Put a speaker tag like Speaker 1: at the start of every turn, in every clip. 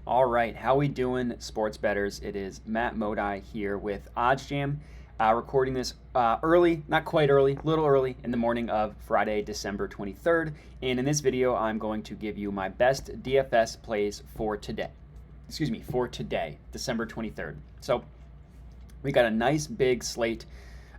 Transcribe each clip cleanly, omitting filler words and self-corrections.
Speaker 1: All right, how we doing, sports bettors? It is Matt Modi here with OddsJam, recording this early, not quite early, a little early in the morning of Friday, December 23rd. And in this video, I'm going to give you my best DFS plays for today. For today, December 23rd. So we got a nice big slate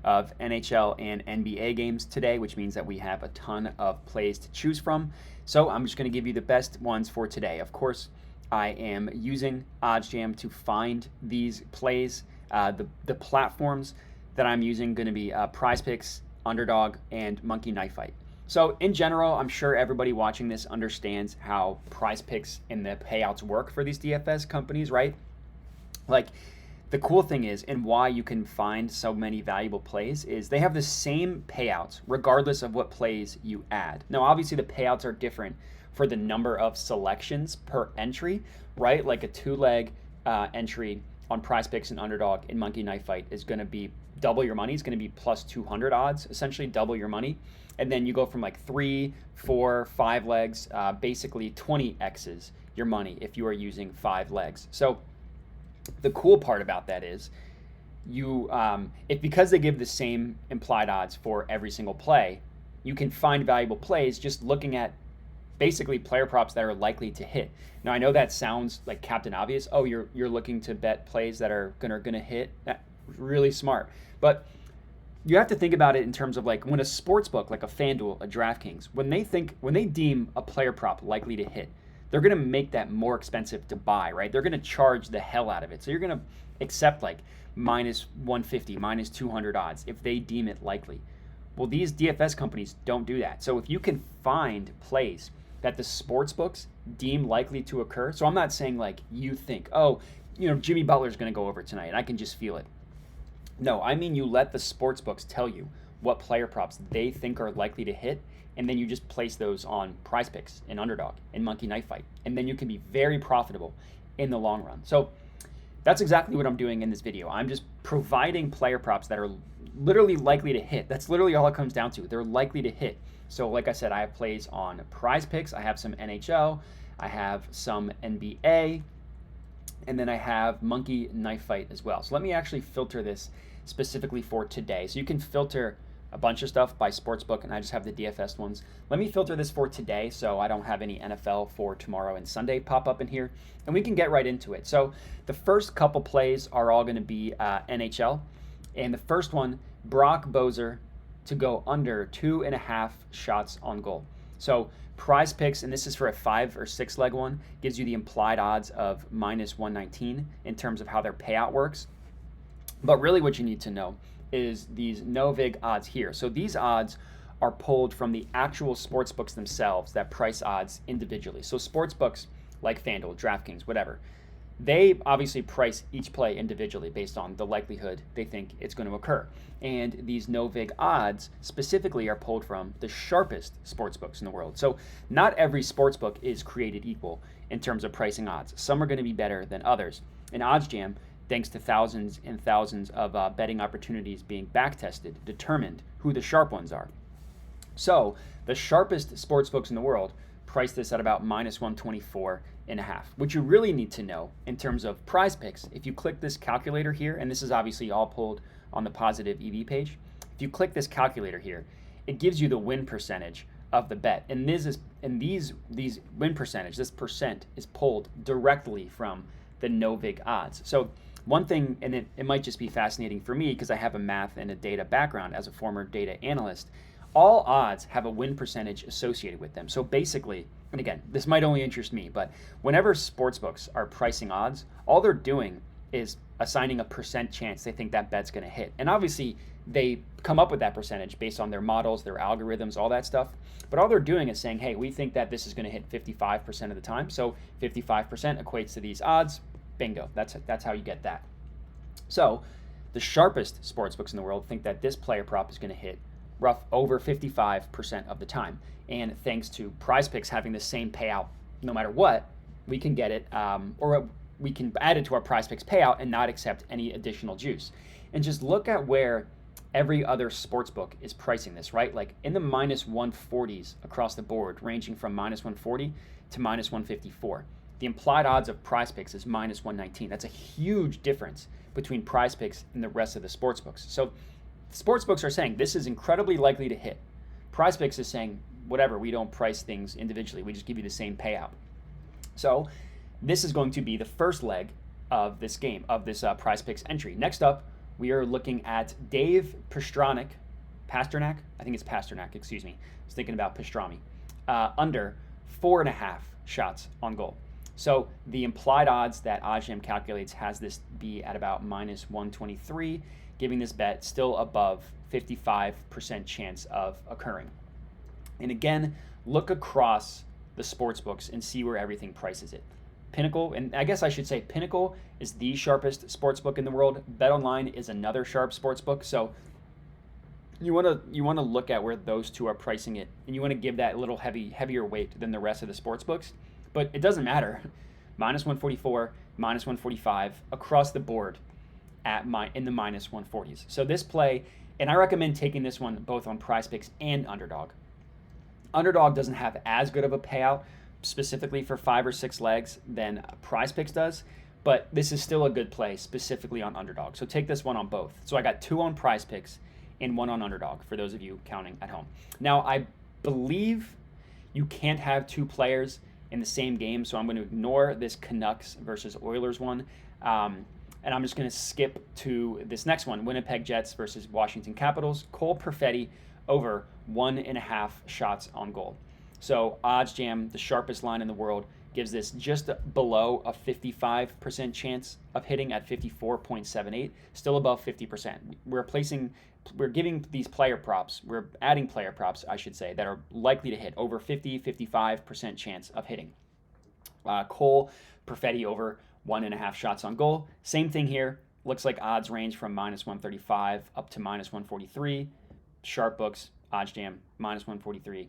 Speaker 1: of NHL and NBA games today, which means that we have a ton of plays to choose from. So I'm just going to give you the best ones for today. Of course, I am using OddsJam to find these plays. The platforms that I'm using going to be PrizePicks, Underdog, and Monkey Knife Fight. So in general, I'm sure everybody watching this understands how PrizePicks and the payouts work for these DFS companies, right? Like, the cool thing is, and why you can find so many valuable plays, is they have the same payouts regardless of what plays you add. Now, obviously, the payouts are different for the number of selections per entry, right? Like a two-leg entry on PrizePicks and Underdog in Monkey Knife Fight is going to be double your money. It's going to be plus 200 odds, essentially double your money. And then you go from like 3, 4, 5 legs, basically 20 X's your money if you are using 5 legs. So the cool part about that is because they give the same implied odds for every single play, you can find valuable plays just looking at basically player props that are likely to hit. Now, I know that sounds like Captain Obvious. Oh, you're looking to bet plays that are gonna hit. That's really smart. But you have to think about it in terms of like when a sports book, like a FanDuel, a DraftKings, when they deem a player prop likely to hit, they're gonna make that more expensive to buy, right? They're gonna charge the hell out of it. So you're gonna accept like minus 150, minus 200 odds if they deem it likely. Well, these DFS companies don't do that. So if you can find plays that the sports books deem likely to occur. So I'm not saying like you think, oh, Jimmy Butler's going to go over tonight and I can just feel it. No, I mean you let the sports books tell you what player props they think are likely to hit, and then you just place those on PrizePicks and Underdog and Monkey Knife Fight, and then you can be very profitable in the long run. So that's exactly what I'm doing in this video. I'm just providing player props that are literally likely to hit. That's literally all it comes down to. They're likely to hit. So like I said, I have plays on PrizePicks, I have some NHL, I have some NBA, and then I have Monkey Knife Fight as well. So let me actually filter this specifically for today. So you can filter a bunch of stuff by sportsbook, and I just have the DFS ones. Let me filter this for today so I don't have any NFL for tomorrow and Sunday pop up in here, and we can get right into it. So the first couple plays are all going to be NHL, and the first one, Brock Boser to go under 2.5 shots on goal. So PrizePicks, and this is for a 5 or 6 leg one, gives you the implied odds of minus 119 in terms of how their payout works. But really what you need to know is these no vig odds here. So these odds are pulled from the actual sports books themselves that price odds individually. So sports books like FanDuel, DraftKings, whatever, they obviously price each play individually based on the likelihood they think it's going to occur. And these no vig odds specifically are pulled from the sharpest sports books in the world. So not every sports book is created equal in terms of pricing odds. Some are going to be better than others. In OddsJam, thanks to thousands and thousands of betting opportunities being backtested, determined who the sharp ones are. So the sharpest sports books in the world price this at about minus 124.5. What you really need to know in terms of PrizePicks, if you click this calculator here, and this is obviously all pulled on the positive EV page, if you click this calculator here, it gives you the win percentage of the bet. And these win percentage, this percent is pulled directly from the no vig odds. So one thing, and it might just be fascinating for me because I have a math and a data background as a former data analyst, all odds have a win percentage associated with them. So basically, and again, this might only interest me, but whenever sportsbooks are pricing odds, all they're doing is assigning a percent chance they think that bet's going to hit. And obviously, they come up with that percentage based on their models, their algorithms, all that stuff. But all they're doing is saying, hey, we think that this is going to hit 55% of the time. So 55% equates to these odds. Bingo. That's how you get that. So the sharpest sportsbooks in the world think that this player prop is going to hit over 55% of the time. And thanks to PrizePicks having the same payout no matter what, we can get it, or we can add it to our PrizePicks payout and not accept any additional juice. And just look at where every other sportsbook is pricing this, right? Like in the minus 140s across the board, ranging from minus 140 to minus 154. The implied odds of PrizePicks is minus 119. That's a huge difference between PrizePicks and the rest of the sportsbooks. So sportsbooks are saying this is incredibly likely to hit. PrizePicks is saying, whatever, we don't price things individually. We just give you the same payout. So this is going to be the first leg of this game, of this PrizePicks entry. Next up, we are looking at Dave Pastrnak. I think it's Pasternak, excuse me. I was thinking about pastrami. Under 4.5 shots on goal. So the implied odds that OddsJam calculates has this be at about minus 123, giving this bet still above 55% chance of occurring. And again, look across the sports books and see where everything prices it. Pinnacle, and I guess I should say Pinnacle is the sharpest sports book in the world. BetOnline is another sharp sports book. So you want to look at where those two are pricing it, and you want to give that a little heavier weight than the rest of the sports books. But it doesn't matter. Minus 144, minus 145 across the board in the minus 140s. So this play, and I recommend taking this one both on PrizePicks and Underdog. Underdog doesn't have as good of a payout specifically for 5 or 6 legs than PrizePicks does, but this is still a good play specifically on Underdog. So take this one on both. So I got 2 on PrizePicks and 1 on Underdog for those of you counting at home. Now I believe you can't have 2 players in the same game, so I'm going to ignore this Canucks versus Oilers one, and I'm just going to skip to this next one, Winnipeg Jets versus Washington Capitals. Cole Perfetti over 1.5 shots on goal. So OddsJam, the sharpest line in the world, gives this just below a 55% chance of hitting at 54.78, still above 50%. We're giving these player props, we're adding player props, I should say, that are likely to hit over 55% chance of hitting. Cole Perfetti over 1.5 shots on goal. Same thing here. Looks like odds range from minus 135 up to minus 143. Sharp books, OddsJam, minus 143.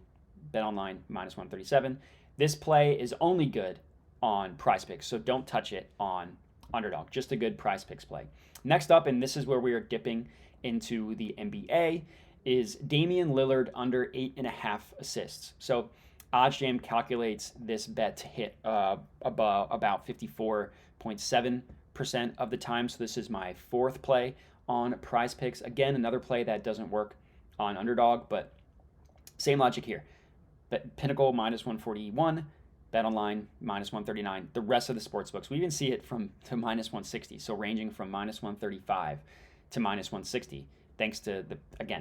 Speaker 1: BetOnline, minus 137. This play is only good on PrizePicks, so don't touch it on Underdog. Just a good PrizePicks play. Next up, and this is where we are dipping into the NBA, is Damian Lillard under 8.5 assists. So OddsJam calculates this bet to hit about 54.7% of the time. So this is my 4th play on PrizePicks. Again, another play that doesn't work on Underdog, but same logic here. Pinnacle minus 141, BetOnline minus 139. The rest of the sports books, we even see it to minus 160, so ranging from minus 135 to minus 160. Thanks to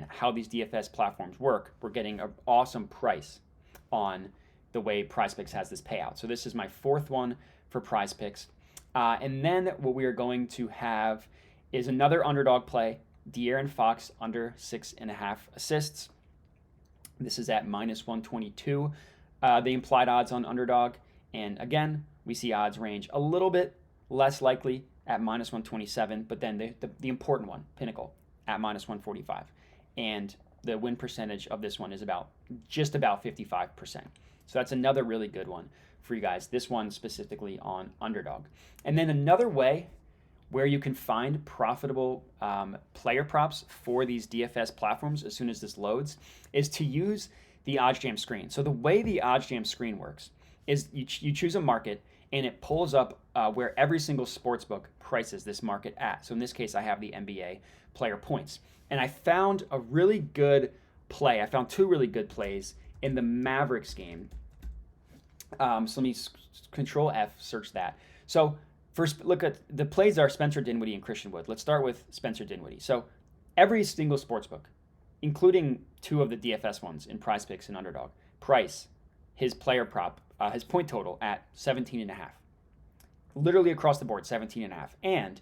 Speaker 1: how these DFS platforms work, we're getting an awesome price on the way PrizePicks has this payout. So this is my 4th one for PrizePicks. And then what we are going to have is another Underdog play, De'Aaron Fox under 6.5 assists. This is at minus 122, the implied odds on Underdog. And again, we see odds range a little bit less likely at minus 127, but then the important one, Pinnacle, at minus 145. And the win percentage of this one is just about 55%. So that's another really good one for you guys. This one specifically on Underdog. And then another way where you can find profitable player props for these DFS platforms as soon as this loads is to use the OddsJam screen. So the way the OddsJam screen works is you choose a market and it pulls up where every single sportsbook prices this market at. So in this case, I have the NBA player points. And I found a really good play. I found 2 really good plays in the Mavericks game. So let me Control F, search that. So first, look at the plays are Spencer Dinwiddie and Christian Wood. Let's start with Spencer Dinwiddie. So every single sportsbook, including 2 of the DFS ones in PrizePicks and Underdog, price his player prop, his point total at 17.5. Literally across the board, 17.5. And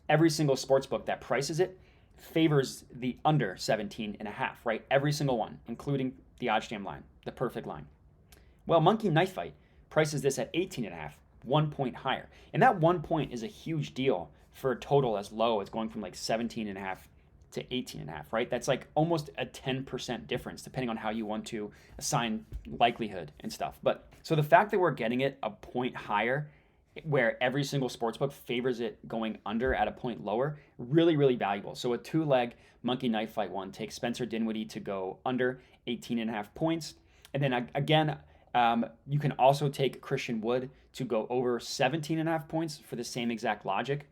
Speaker 1: every single sportsbook that prices it favors the under 17.5, right? Every single one, including the OddsJam line, the perfect line. Well, Monkey Knife Fight prices this at 18.5. 1 point higher. And that 1 point is a huge deal for a total as low as going from like 17.5 to 18.5, right? That's like almost a 10% difference depending on how you want to assign likelihood and stuff. But so the fact that we're getting it a point higher where every single sportsbook favors it going under at a point lower, really, really valuable. So a 2-leg Monkey Knife Fight one takes Spencer Dinwiddie to go under 18.5 points. And then again, You can also take Christian Wood to go over 17.5 points for the same exact logic.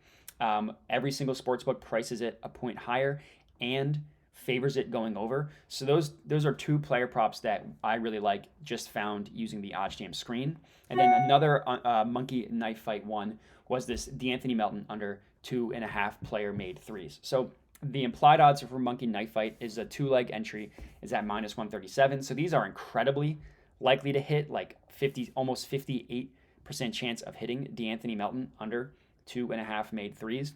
Speaker 1: Every single sportsbook prices it a point higher and favors it going over. So those are two player props that I really like, just found using the OddsJam screen. And then another monkey knife fight one was this D'Anthony Melton under 2.5 player made threes. So the implied odds for monkey knife fight is a 2-leg entry is at -137. So these are incredibly likely to hit, like almost 58% chance of hitting D'Anthony Melton under 2.5 made threes.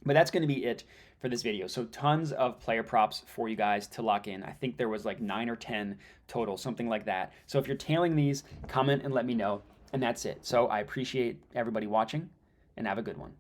Speaker 1: But that's going to be it for this video. So tons of player props for you guys to lock in. I think there was like 9 or 10 total, something like that. So if you're tailing these, comment and let me know. And that's it. So I appreciate everybody watching, and have a good one.